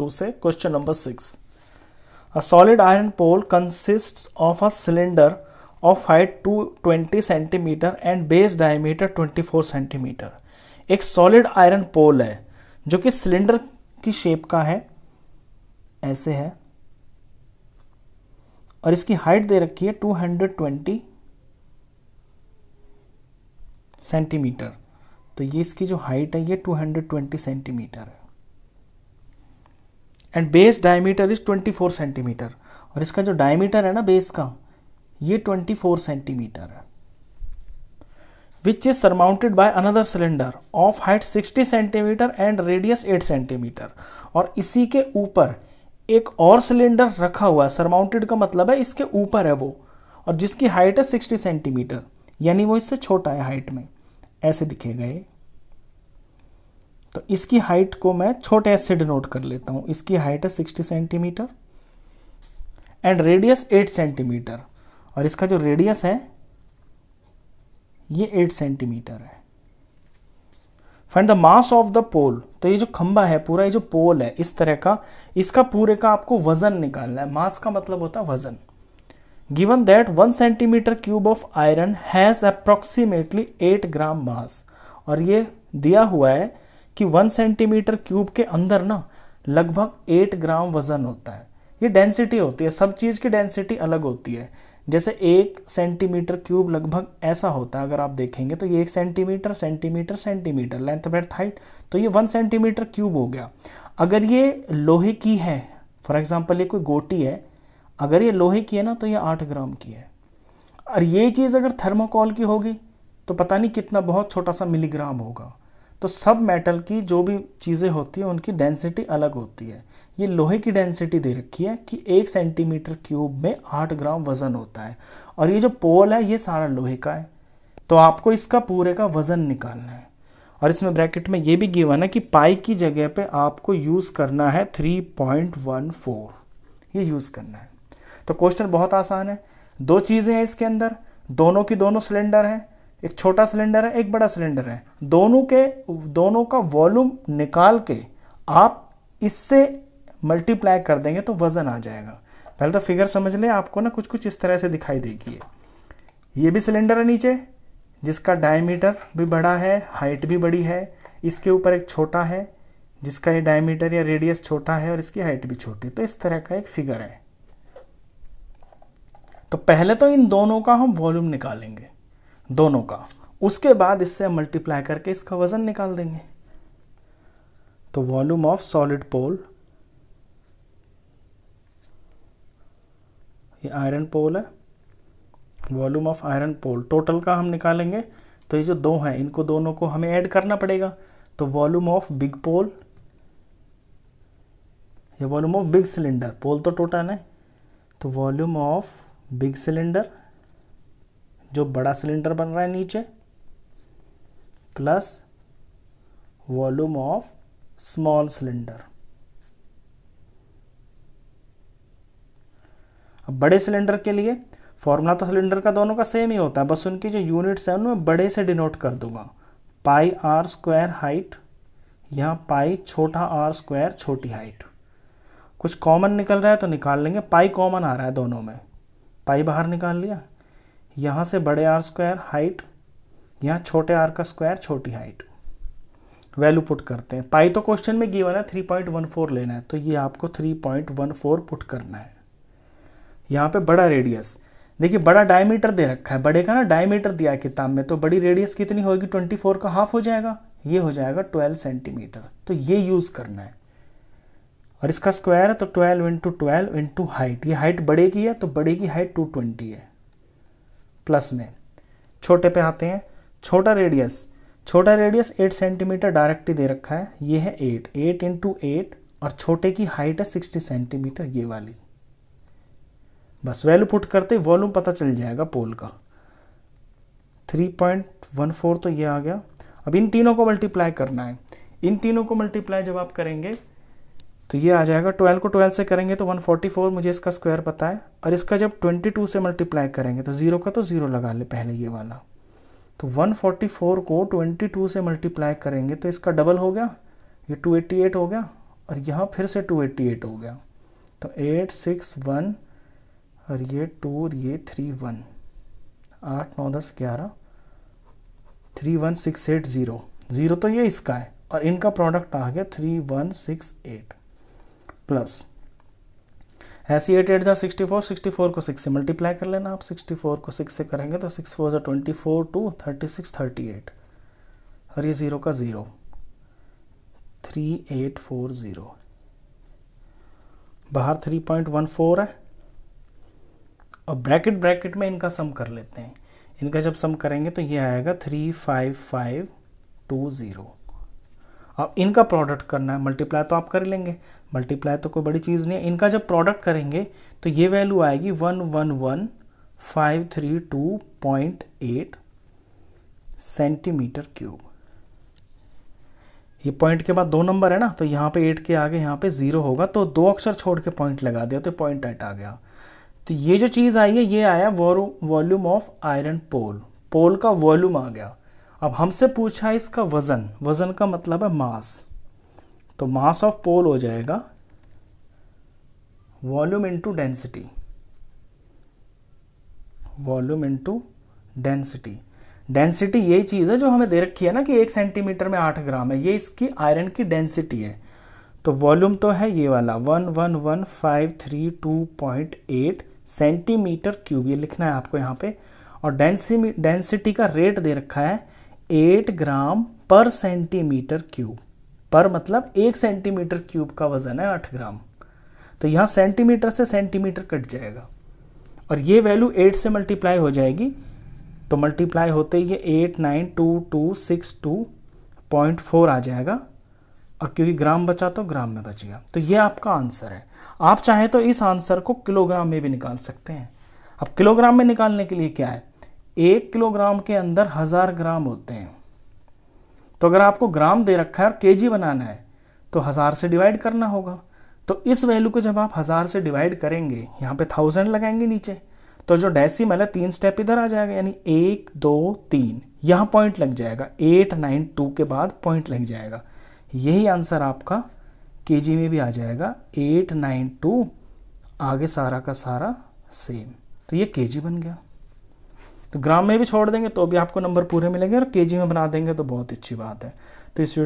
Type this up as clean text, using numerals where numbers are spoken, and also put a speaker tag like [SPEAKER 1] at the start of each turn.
[SPEAKER 1] 2 से question number 6। A solid iron pole consists of a cylinder of height 220 centimetre and base diameter 24 centimetre. एक solid iron pole है जो कि cylinder की shape का है, ऐसे है, और इसकी हाइट दे रखी है 220 सेंटीमीटर। तो ये इसकी जो हाइट है ये 220 सेंटीमीटर है and base diameter is 24 centimetre, और इसका जो डायमीटर है ना बेस का, ये 24 सेंटीमीटर है। Which is surmounted by another cylinder of height 60 centimetre and radius 8 centimetre. और इसी के ऊपर एक और सिलेंडर रखा हुआ है। सरमाउंटेड का मतलब है इसके ऊपर है वो, और जिसकी हाइट है 60 सेंटीमीटर, यानी वो इससे छोटा है हाइट में, ऐसे दिखेगा ये। तो इसकी हाइट को मैं छोटे एस से डिनोट कर लेता हूं। इसकी हाइट है 60 सेंटीमीटर एंड रेडियस 8 सेंटीमीटर, और इसका जो रेडियस है ये 8 सेंटीमीटर है। Find the mass of the pole. तो ये जो खंबा है पूरा, ये जो पोल है इस तरह का, इसका पूरे का आपको वजन निकालना है। मास का मतलब होता है वजन। Given that 1 centimetre cube of iron has approximately 8 ग्राम मास। और ये दिया हुआ है कि 1 सेंटीमीटर क्यूब के अंदर ना लगभग 8 ग्राम वजन होता है। ये डेंसिटी होती है, सब चीज की डेंसिटी अलग होती है। जैसे 1 सेंटीमीटर क्यूब लगभग ऐसा होता है, अगर आप देखेंगे तो ये 1 centimetre centimetre centimetre length breadth height, तो ये 1 सेंटीमीटर क्यूब हो गया। अगर ये लोहे की है, फॉर एग्जांपल ये कोई गोटी है, अगर ये लोहे की है ना तो ये 8 ग्राम की है। और ये चीज़ अगर थर्मोकोल की होगी तो पता नहीं कितना, बहुत छोटा सा मिलीग्राम होगा। तो सब मेटल की जो भी चीज़ें होती हैं उनकी डेंसिटी अलग होती है। ये लोहे की डेंसिटी दे रखी है कि 1 सेंटीमीटर क्यूब में 8 ग्राम वजन होता है, और ये जो पोल है ये सारा लोहे का है। तो आपको इसका पूरे का वजन निकालना है। और इसमें ब्रैकेट में ये भी गिवन है कि पाई की जगह पे आपको यूज़ करना है 3.14, ये यूज़ करना है। तो क्वेश्चन बहुत आसान है। 2 चीज़ें हैं इसके अंदर, दोनों की दोनों सिलेंडर हैं, एक छोटा सिलेंडर है एक बड़ा सिलेंडर है। दोनों का वॉल्यूम निकाल के आप इससे मल्टीप्लाई कर देंगे तो वजन आ जाएगा। पहले तो फिगर समझ लें, आपको ना कुछ कुछ इस तरह से दिखाई देगी। ये भी सिलेंडर है नीचे जिसका डायमीटर भी बड़ा है, हाइट भी बड़ी है। इसके ऊपर एक छोटा है जिसका ये डायमीटर या रेडियस छोटा है और इसकी हाइट भी छोटी। तो इस तरह का एक फिगर है। तो पहले तो इन दोनों का हम वॉल्यूम निकालेंगे, दोनों का, उसके बाद इससे मल्टीप्लाई करके इसका वजन निकाल देंगे। तो वॉल्यूम ऑफ सॉलिड पोल, ये आयरन पोल है, volume of iron pole total का हम निकालेंगे। तो ये जो 2 हैं इनको दोनों को हमें ऐड करना पड़ेगा। तो वॉल्यूम ऑफ बिग पोल, ये वॉल्यूम ऑफ बिग सिलेंडर, पोल तो टोटल है, तो वॉल्यूम ऑफ बिग सिलेंडर जो बड़ा सिलेंडर बन रहा है नीचे, plus volume of small cylinder. अब बड़े सिलेंडर के लिए फॉर्मूला तो सिलेंडर का दोनों का सेम ही होता है, बस उनकी जो यूनिट्स है उनमें बड़े से डिनोट कर दूंगा। पाई आर स्क्वायर हाइट, यहाँ पाई छोटा आर स्क्वायर छोटी हाइट। कुछ कॉमन निकल रहा है तो निकाल लेंगे। पाई कॉमन आ रहा है दोनों में, पाई बाहर निकाल लिया। यहाँ से बड़े आर स्क्वायर हाइट, यहाँ छोटे आर का स्क्वायर छोटी हाइट। वैल्यू पुट करते हैं। पाई तो क्वेश्चन में गिवन है 3.14 लेना है, तो ये आपको 3.14 पुट करना है। यहाँ पे बड़ा रेडियस, देखिए बड़ा डायमीटर दे रखा है, बड़े का ना डायमीटर दिया है किताब में, तो बड़ी रेडियस कितनी होगी, 24 का हाफ हो जाएगा, ये हो जाएगा 12 सेंटीमीटर। तो ये यूज़ करना है। और इसका स्क्वायर है तो 12 इंटू हाइट, ये हाइट बड़े की है तो बड़े की हाइट 220 है। प्लस में छोटे पे आते हैं, छोटा रेडियस 8 सेंटीमीटर डायरेक्ट ही दे रखा है, ये है 8 इंटू 8, और छोटे की हाइट है 60 सेंटीमीटर, ये वाली। बस वैल्यू पुट करते वॉल्यूम पता चल जाएगा पोल का, 3.14 तो ये आ गया। अब इन तीनों को मल्टीप्लाई करना है। इन तीनों को मल्टीप्लाई जब आप करेंगे तो ये आ जाएगा, 12 को 12 से करेंगे तो 144, मुझे इसका स्क्वायर पता है। और इसका जब 22 से मल्टीप्लाई करेंगे तो 0 का तो 0 लगा ले पहले ये वाला। तो 144 को 22 से मल्टीप्लाई करेंगे तो इसका डबल हो गया, ये 288 हो गया, और यहाँ फिर से 288 हो गया, तो 861 और ये 2 और ये 3 1, 8 9 10 11, 31680, 0 तो ये इसका है और इनका प्रोडक्ट आ गया 3168 प्लस ऐसी 8 8 64, 64 को 6 से मल्टीप्लाई कर लेना आप, 64 को 6 से करेंगे तो 6 4 24 2 36 38 और ये 0 का 0, 3840, बाहर 3.14 है और ब्रैकेट में इनका सम कर लेते हैं। इनका जब सम करेंगे तो ये आएगा 35520। अब इनका प्रोडक्ट करना है, मल्टीप्लाई तो आप कर लेंगे, मल्टीप्लाई तो कोई बड़ी चीज़ नहीं है। इनका जब प्रोडक्ट करेंगे तो ये वैल्यू आएगी 111532.8 सेंटीमीटर क्यूब। ये पॉइंट के बाद 2 नंबर है ना, तो यहाँ पे 8 के आगे यहाँ पे 0 होगा, तो 2 अक्षर छोड़ के पॉइंट लगा दिया तो पॉइंट 8 आ गया। तो ये जो चीज़ आई है ये आया वॉल्यूम ऑफ आयरन पोल, पोल का वॉल्यूम आ गया। अब हमसे पूछा है इसका वजन, वजन का मतलब है मास, तो मास ऑफ पोल हो जाएगा volume into density, volume into density. Density यही चीज़ है जो हमें दे रखी है ना कि 1 सेंटीमीटर में 8 ग्राम है, ये इसकी आयरन की डेंसिटी है। तो वॉल्यूम तो है ये वाला 111532.8 सेंटीमीटर क्यूब, ये लिखना है आपको यहाँ पे। और डेंसिटी का रेट दे रखा है 8 ग्राम पर सेंटीमीटर क्यूब, पर मतलब 1 सेंटीमीटर क्यूब का वजन है 8 ग्राम। तो यहाँ सेंटीमीटर से सेंटीमीटर कट जाएगा और ये वैल्यू 8 से मल्टीप्लाई हो जाएगी, तो मल्टीप्लाई होते ही ये 892262.4 आ जाएगा और क्योंकि ग्राम बचा तो ग्राम में बच गया। तो ये आपका आंसर है। आप चाहे तो इस आंसर को किलोग्राम में भी निकाल सकते हैं। अब किलोग्राम में निकालने के लिए क्या है, 1 किलोग्राम के अंदर 1000 ग्राम होते हैं। तो अगर आपको ग्राम दे रखा है और केजी बनाना है तो 1000 से डिवाइड करना होगा। तो इस वैल्यू को जब आप 1000 से डिवाइड करेंगे, यहाँ पे 1000 लगाएंगे नीचे, तो जो डेसिमल है 3 स्टेप इधर आ जाएगा, यानी 1 2 3, यहाँ पॉइंट लग जाएगा, 892 के बाद पॉइंट लग जाएगा। यही आंसर आपका केजी में भी आ जाएगा 892, आगे सारा का सारा सेम, तो ये केजी बन गया। तो ग्राम में भी छोड़ देंगे तो भी आपको नंबर पूरे मिलेंगे और केजी में बना देंगे तो बहुत अच्छी बात है। तो इस